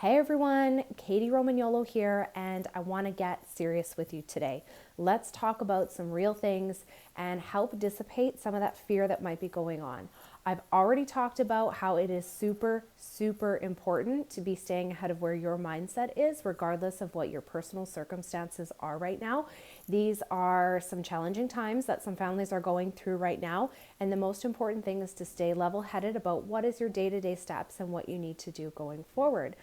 Hey everyone, Kady Romagnuolo here, and I want to get serious with you today. Let's talk about some real things and help dissipate some of that fear that might be going on. I've already talked about how it is super important to be staying ahead of where your mindset is, regardless of what your personal circumstances are right now. These are some challenging times that some families are going through right now, and the most important thing is to stay level-headed about what is your day-to-day steps and what you need to do going forward.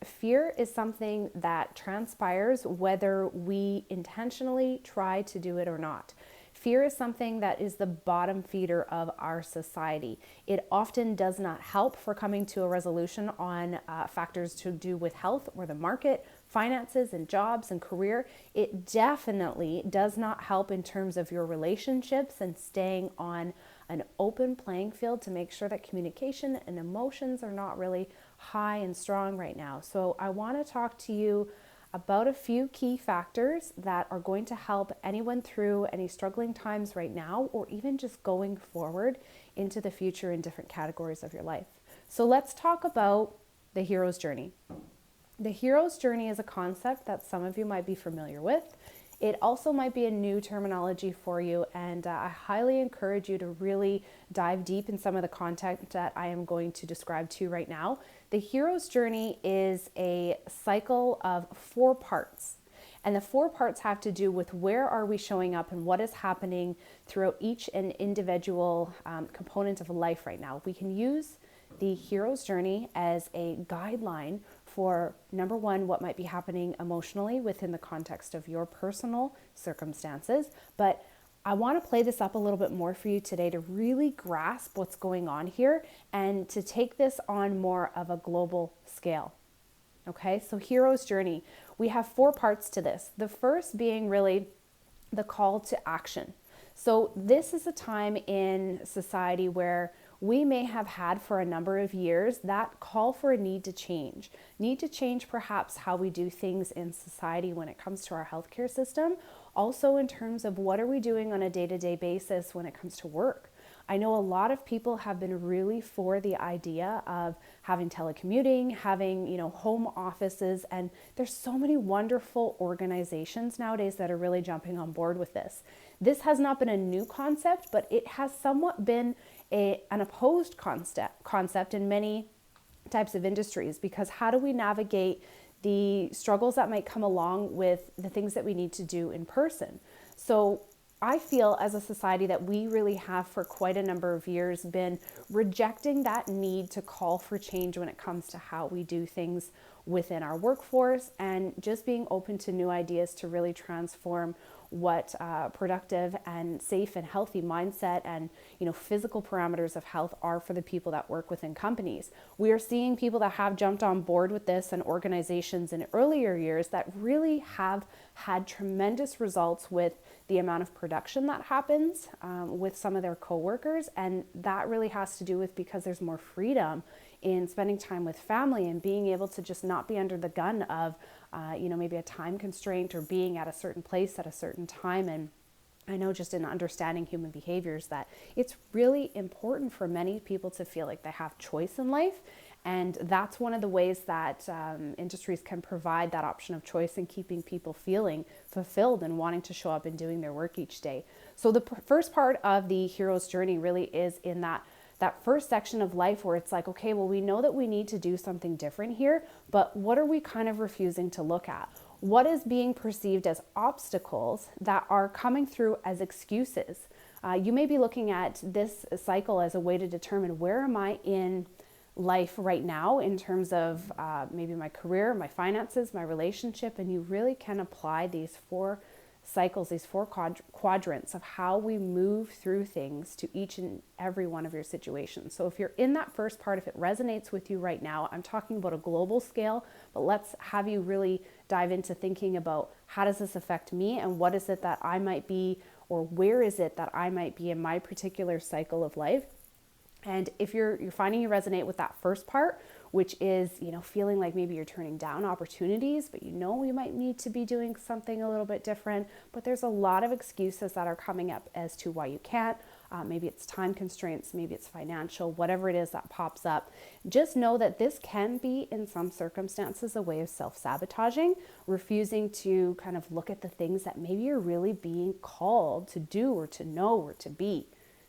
Fear is something that transpires whether we intentionally try to do it or not. Fear is something that is the bottom feeder of our society. It often does not help for coming to a resolution on factors to do with health or the market, finances and jobs and career. It definitely does not help in terms of your relationships and staying on an open playing field to make sure that communication and emotions are not really high and strong right now. So I want to talk to you about a few key factors that are going to help anyone through any struggling times right now, or even just going forward into the future in different categories of your life. So let's talk about the hero's journey. The hero's journey is a concept that some of you might be familiar with. It also might be a new terminology for you, and I highly encourage you to really dive deep in some of the content that I am going to describe to you right now. The hero's journey is a cycle of 4 parts, and the 4 parts have to do with where are we showing up and what is happening throughout each and individual component of life right now. We can use the hero's journey as a guideline for, number one, what might be happening emotionally within the context of your personal circumstances. But I want to play this up a little bit more for you today to really grasp what's going on here and to take this on more of a global scale. Okay, so hero's journey. We have 4 parts to this. The first being really the call to action. So this is a time in society where we may have had for a number of years that call for a need to change perhaps how we do things in society when it comes to our healthcare system. Also in terms of what are we doing on a day-to-day basis when it comes to work. I know a lot of people have been really for the idea of having telecommuting, having, home offices, and there's so many wonderful organizations nowadays that are really jumping on board with this. This has not been a new concept, but it has somewhat been an opposed concept in many types of industries, because how do we navigate the struggles that might come along with the things that we need to do in person? So I feel as a society that we really have for quite a number of years been rejecting that need to call for change when it comes to how we do things within our workforce, and just being open to new ideas to really transform what productive and safe and healthy mindset and physical parameters of health are for the people that work within companies. We are seeing people that have jumped on board with this and organizations in earlier years that really have had tremendous results with the amount of production that happens with some of their coworkers, and that really has to do with because there's more freedom in spending time with family and being able to just not be under the gun of maybe a time constraint or being at a certain place at a certain time. And I know just in understanding human behaviors that it's really important for many people to feel like they have choice in life. And that's one of the ways that industries can provide that option of choice and keeping people feeling fulfilled and wanting to show up and doing their work each day. So the first part of the hero's journey really is in that first section of life where it's like, okay, well, we know that we need to do something different here, but what are we kind of refusing to look at? What is being perceived as obstacles that are coming through as excuses? You may be looking at this cycle as a way to determine where am I in life right now in terms of maybe my career, my finances, my relationship, and you really can apply these 4 cycles, these 4 quadrants of how we move through things to each and every one of your situations. So if you're in that first part, if it resonates with you right now, I'm talking about a global scale, but let's have you really dive into thinking about how does this affect me and what is it that I might be, or where is it that I might be in my particular cycle of life. And if you're finding you resonate with that first part, which is, feeling like maybe you're turning down opportunities, but you might need to be doing something a little bit different, but there's a lot of excuses that are coming up as to why you can't. Maybe it's time constraints, maybe it's financial, whatever it is that pops up. Just know that this can be, in some circumstances, a way of self-sabotaging, refusing to kind of look at the things that maybe you're really being called to do or to know or to be.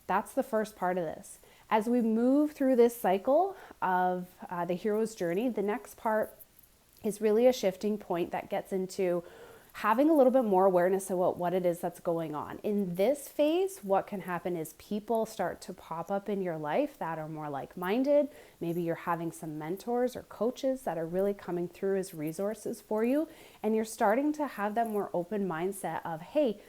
That's the first part of this. As we move through this cycle of the hero's journey, the next part is really a shifting point that gets into having a little bit more awareness about what it is that's going on. In this phase, what can happen is people start to pop up in your life that are more like-minded. Maybe you're having some mentors or coaches that are really coming through as resources for you, and you're starting to have that more open mindset of, hey,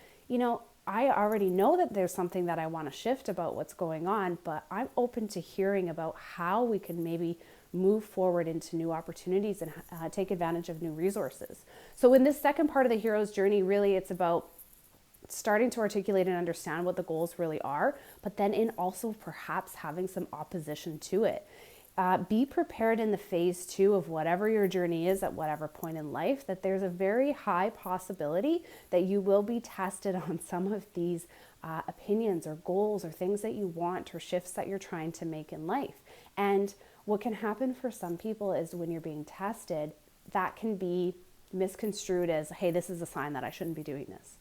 I already know that there's something that I want to shift about what's going on, but I'm open to hearing about how we can maybe move forward into new opportunities and take advantage of new resources. So in this second part of the hero's journey, really it's about starting to articulate and understand what the goals really are, but then in also perhaps having some opposition to it. Be prepared in the phase 2 of whatever your journey is at whatever point in life, that there's a very high possibility that you will be tested on some of these opinions or goals or things that you want or shifts that you're trying to make in life. And what can happen for some people is when you're being tested, that can be misconstrued as, hey, this is a sign that I shouldn't be doing this.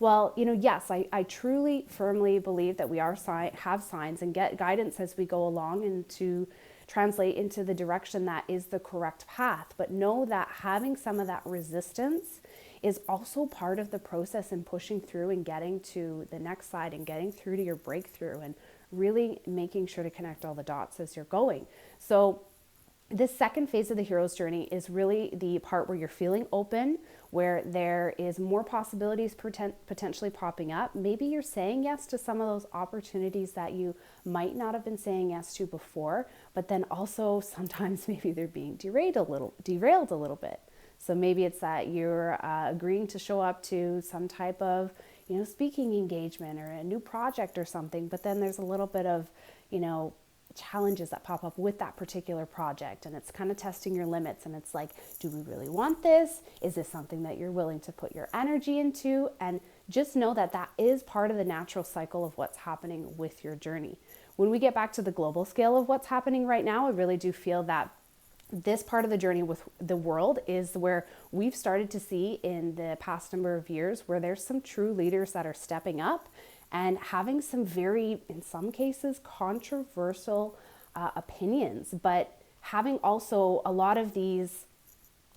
Well, yes, I truly, firmly believe that we have signs and get guidance as we go along and to translate into the direction that is the correct path. But know that having some of that resistance is also part of the process in pushing through and getting to the next side and getting through to your breakthrough and really making sure to connect all the dots as you're going. So this second phase of the hero's journey is really the part where you're feeling open, where there is more possibilities potentially popping up. Maybe you're saying yes to some of those opportunities that you might not have been saying yes to before, but then also sometimes maybe they're being derailed a little bit. So maybe it's that you're agreeing to show up to some type of speaking engagement or a new project or something, but then there's a little bit of challenges that pop up with that particular project, and it's kind of testing your limits, and it's like, do we really want this? Is this something that you're willing to put your energy into? And just know that that is part of the natural cycle of what's happening with your journey. When we get back to the global scale of what's happening right now, I really do feel that this part of the journey with the world is where we've started to see in the past number of years where there's some true leaders that are stepping up and having some very, in some cases, controversial opinions, but having also a lot of these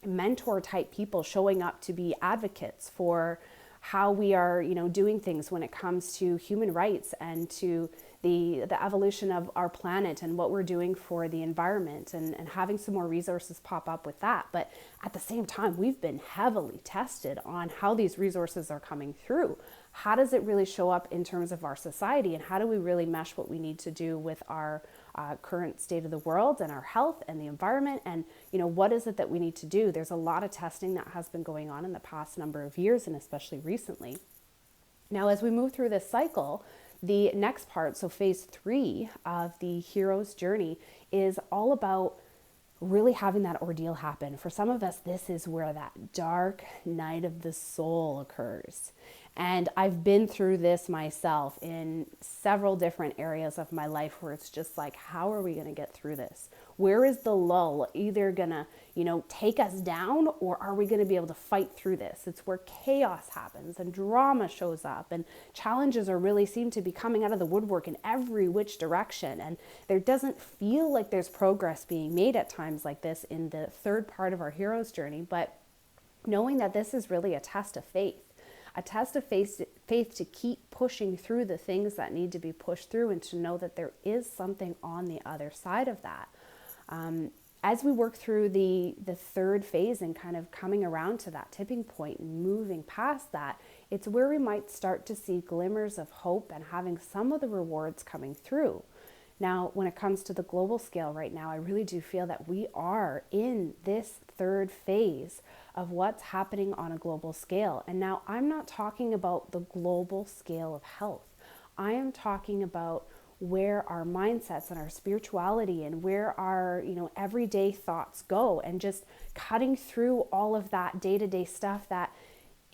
mentor type people showing up to be advocates for how we are, doing things when it comes to human rights and to the evolution of our planet and what we're doing for the environment, and having some more resources pop up with that. But at the same time, we've been heavily tested on how these resources are coming through. How does it really show up in terms of our society, and how do we really mesh what we need to do with our current state of the world and our health and the environment, and what is it that we need to do? There's a lot of testing that has been going on in the past number of years, and especially recently. Now, as we move through this cycle, the next part, so phase 3 of the hero's journey, is all about really having that ordeal happen. For some of us, this is where that dark night of the soul occurs. And I've been through this myself in several different areas of my life where it's just like, how are we going to get through this? Where is the lull either going to, take us down, or are we going to be able to fight through this? It's where chaos happens and drama shows up, and challenges are really seem to be coming out of the woodwork in every which direction. And there doesn't feel like there's progress being made at times like this in the third part of our hero's journey, but knowing that this is really a test of faith. A test of faith to keep pushing through the things that need to be pushed through, and to know that there is something on the other side of that. As we work through the third phase and kind of coming around to that tipping point and moving past that, it's where we might start to see glimmers of hope and having some of the rewards coming through. Now, when it comes to the global scale right now, I really do feel that we are in this third phase of what's happening on a global scale. And now I'm not talking about the global scale of health. I am talking about where our mindsets and our spirituality and where our, everyday thoughts go, and just cutting through all of that day-to-day stuff that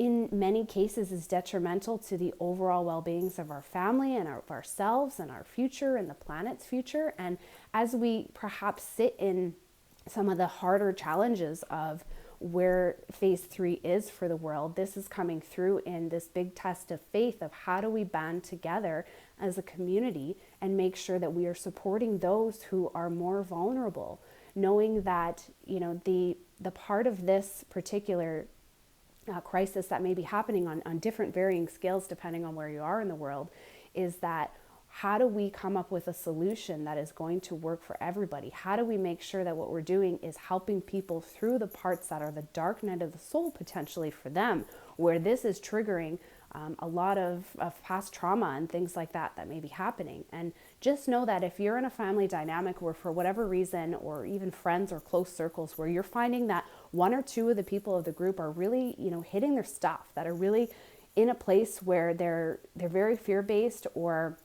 in many cases is detrimental to the overall well-beings of our family and of ourselves and our future and the planet's future. And as we perhaps sit in some of the harder challenges of where phase 3 is for the world, this is coming through in this big test of faith of how do we band together as a community and make sure that we are supporting those who are more vulnerable, knowing that, you know, the part of this particular crisis that may be happening on different varying scales depending on where you are in the world is that how do we come up with a solution that is going to work for everybody? How do we make sure that what we're doing is helping people through the parts that are the dark night of the soul potentially for them, where this is triggering a lot of past trauma and things like that that may be happening. And just know that if you're in a family dynamic where for whatever reason, or even friends or close circles, where you're finding that one or two of the people of the group are really, you know, hitting their stuff, that are really in a place where they're very fear-based, or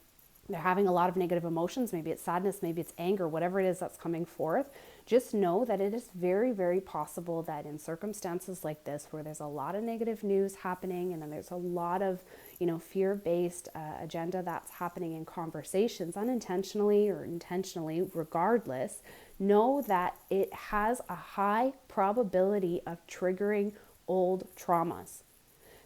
they're having a lot of negative emotions, maybe it's sadness, maybe it's anger, whatever it is that's coming forth, just know that it is very, very possible that in circumstances like this, where there's a lot of negative news happening, and then there's a lot of, you know, fear-based agenda that's happening in conversations, unintentionally or intentionally, regardless, know that it has a high probability of triggering old traumas.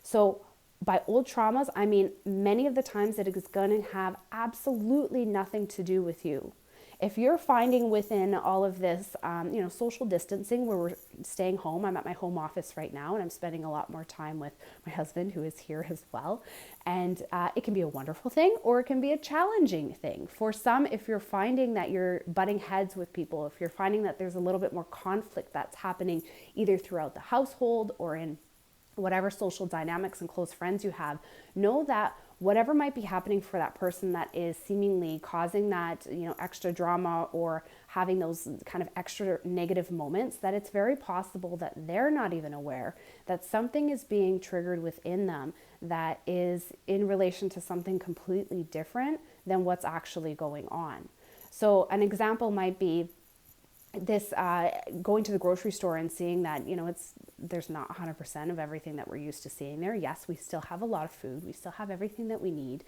So by old traumas, I mean many of the times that it is going to have absolutely nothing to do with you. If you're finding within all of this, you know, social distancing where we're staying home, I'm at my home office right now and I'm spending a lot more time with my husband who is here as well. And it can be a wonderful thing or it can be a challenging thing. For some, if you're finding that you're butting heads with people, if you're finding that there's a little bit more conflict that's happening either throughout the household or in whatever social dynamics and close friends you have, know that whatever might be happening for that person that is seemingly causing that, you know, extra drama or having those kind of extra negative moments, that it's very possible that they're not even aware that something is being triggered within them that is in relation to something completely different than what's actually going on. So an example might be this going to the grocery store and seeing that, you know, there's not 100% of everything that we're used to seeing there. Yes, we still have a lot of food. We still have everything that we need.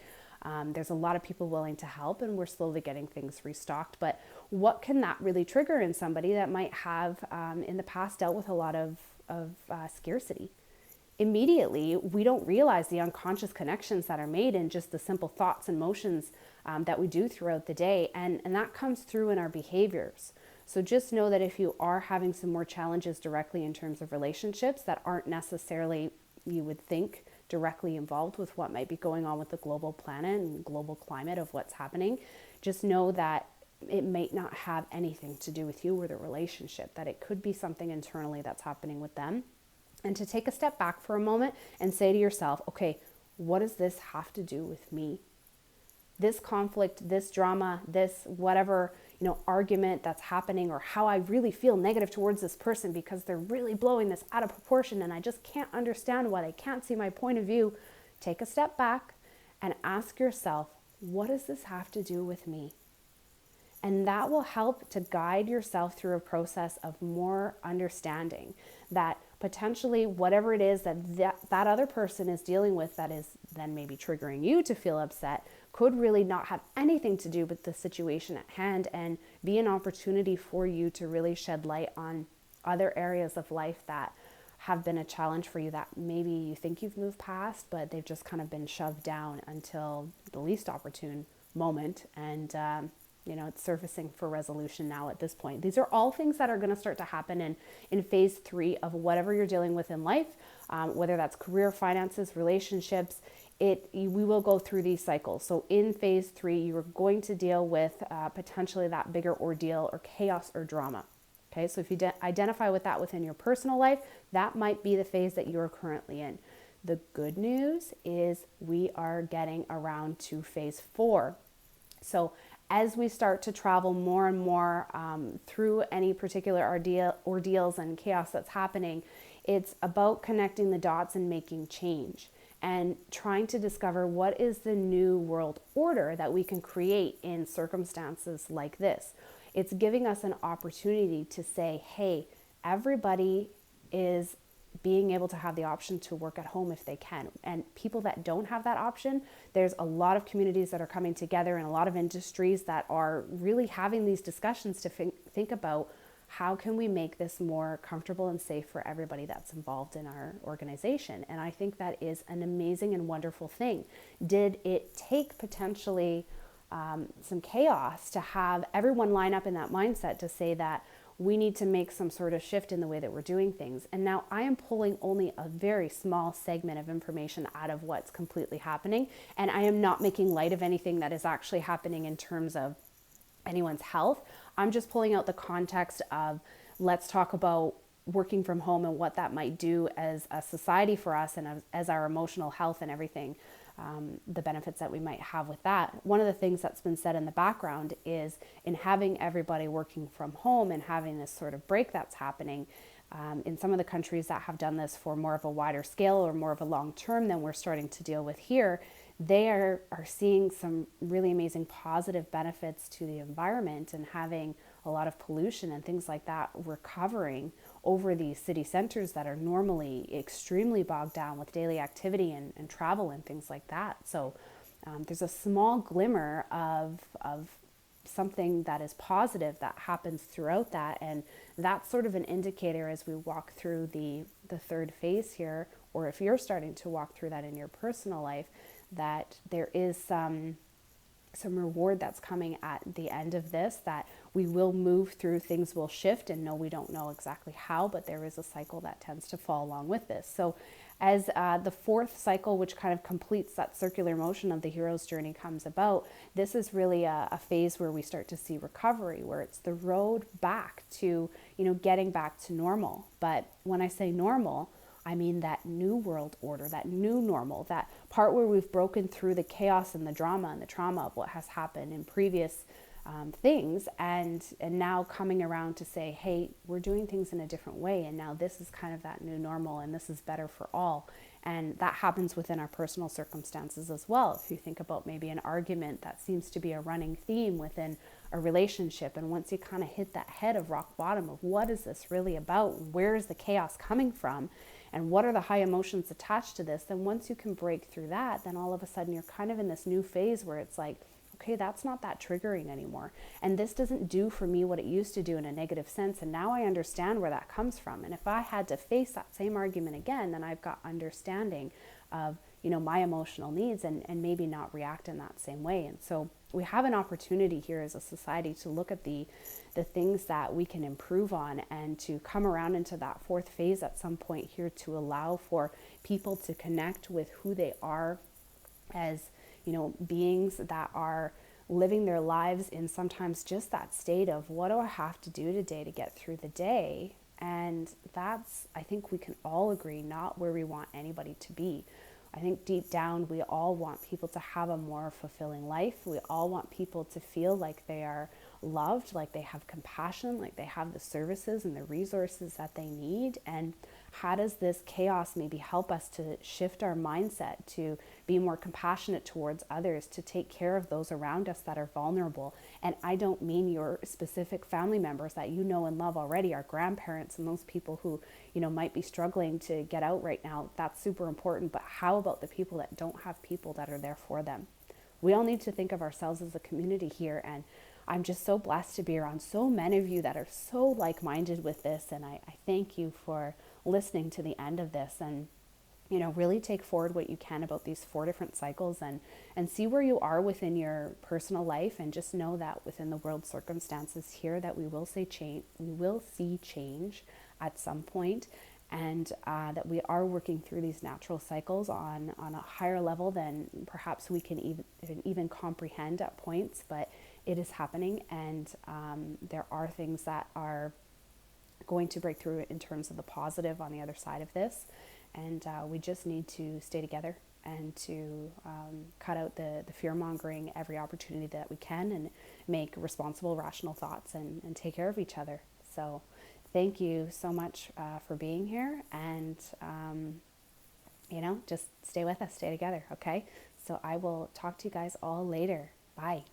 There's a lot of people willing to help and we're slowly getting things restocked. But what can that really trigger in somebody that might have in the past dealt with a lot of scarcity? Immediately, we don't realize the unconscious connections that are made in just the simple thoughts and motions that we do throughout the day. And that comes through in our behaviors. So just know that if you are having some more challenges directly in terms of relationships that aren't necessarily, you would think, directly involved with what might be going on with the global planet and global climate of what's happening, just know that it might not have anything to do with you or the relationship, that it could be something internally that's happening with them. And to take a step back for a moment and say to yourself, okay, what does this have to do with me? This conflict, this drama, this whatever, you know, argument that's happening, or how I really feel negative towards this person because they're really blowing this out of proportion and I just can't understand why they can't see my point of view. Take a step back and ask yourself, what does this have to do with me? And that will help to guide yourself through a process of more understanding that potentially whatever it is that other person is dealing with that is then maybe triggering you to feel upset could really not have anything to do with the situation at hand and be an opportunity for you to really shed light on other areas of life that have been a challenge for you that maybe you think you've moved past, but they've just kind of been shoved down until the least opportune moment. And, you know, it's surfacing for resolution now at this point. These are all things that are going to start to happen in phase 3 of whatever you're dealing with in life, whether that's career, finances, relationships. We will go through these cycles. So in phase 3, you're going to deal with potentially that bigger ordeal or chaos or drama. Okay, so if you identify with that within your personal life, that might be the phase that you're currently in. The good news is we are getting around to phase 4. So as we start to travel more and more through any particular ordeals and chaos that's happening, it's about connecting the dots and making change and trying to discover what is the new world order that we can create in circumstances like this. It's giving us an opportunity to say, hey, everybody is being able to have the option to work at home if they can. And people that don't have that option, there's a lot of communities that are coming together and a lot of industries that are really having these discussions to think about how can we make this more comfortable and safe for everybody that's involved in our organization. And I think that is an amazing and wonderful thing. Did it take potentially some chaos to have everyone line up in that mindset to say that we need to make some sort of shift in the way that we're doing things? And now I am pulling only a very small segment of information out of what's completely happening. And I am not making light of anything that is actually happening in terms of anyone's health. I'm just pulling out the context of, let's talk about working from home and what that might do as a society for us and as our emotional health and everything. The benefits that we might have with that. One of the things that's been said in the background is, in having everybody working from home and having this sort of break that's happening, in some of the countries that have done this for more of a wider scale or more of a long term than we're starting to deal with here, they are seeing some really amazing positive benefits to the environment, and having a lot of pollution and things like that recovering over these city centers that are normally extremely bogged down with daily activity and travel and things like that. So there's a small glimmer of something that is positive that happens throughout that. And that's sort of an indicator as we walk through the third phase here, or if you're starting to walk through that in your personal life, that there is some reward that's coming at the end of this, that we will move through, things will shift, and no, we don't know exactly how, but there is a cycle that tends to fall along with this. So as the fourth cycle, which kind of completes that circular motion of the hero's journey, comes about, this is really a phase where we start to see recovery, where it's the road back to, getting back to normal. But when I say normal, I mean that new world order, that new normal, that part where we've broken through the chaos and the drama and the trauma of what has happened in previous things, and now coming around to say, hey, we're doing things in a different way, and now this is kind of that new normal, and this is better for all. And that happens within our personal circumstances as well. If you think about maybe an argument that seems to be a running theme within a relationship, and once you kind of hit that head of rock bottom of what is this really about, where is the chaos coming from, and what are the high emotions attached to this, then once you can break through that, then all of a sudden you're kind of in this new phase where it's like, okay, that's not that triggering anymore. And this doesn't do for me what it used to do in a negative sense. And now I understand where that comes from. And if I had to face that same argument again, then I've got understanding of, my emotional needs, and maybe not react in that same way. And so we have an opportunity here as a society to look at the things that we can improve on, and to come around into that fourth phase at some point here, to allow for people to connect with who they are as beings that are living their lives in sometimes just that state of, what do I have to do today to get through the day? And that's, I think we can all agree, not where we want anybody to be. I think deep down, we all want people to have a more fulfilling life. We all want people to feel like they are loved, like they have compassion, like they have the services and the resources that they need. And how does this chaos maybe help us to shift our mindset to be more compassionate towards others, to take care of those around us that are vulnerable? And I don't mean your specific family members that you know and love already, our grandparents and those people who, might be struggling to get out right now. That's super important. But how about the people that don't have people that are there for them? We all need to think of ourselves as a community here. And I'm just so blessed to be around so many of you that are so like-minded with this. And I thank you for listening to the end of this, and really take forward what you can about these 4 different cycles, and see where you are within your personal life, and just know that within the world circumstances here, that we will see change at some point, and that we are working through these natural cycles on a higher level than perhaps we can even comprehend at points, but it is happening. And there are things that are going to break through in terms of the positive on the other side of this. And we just need to stay together, and to cut out the fear-mongering every opportunity that we can, and make responsible, rational thoughts, and take care of each other. So thank you so much for being here, and just stay with us, stay together, okay? So I will talk to you guys all later. Bye.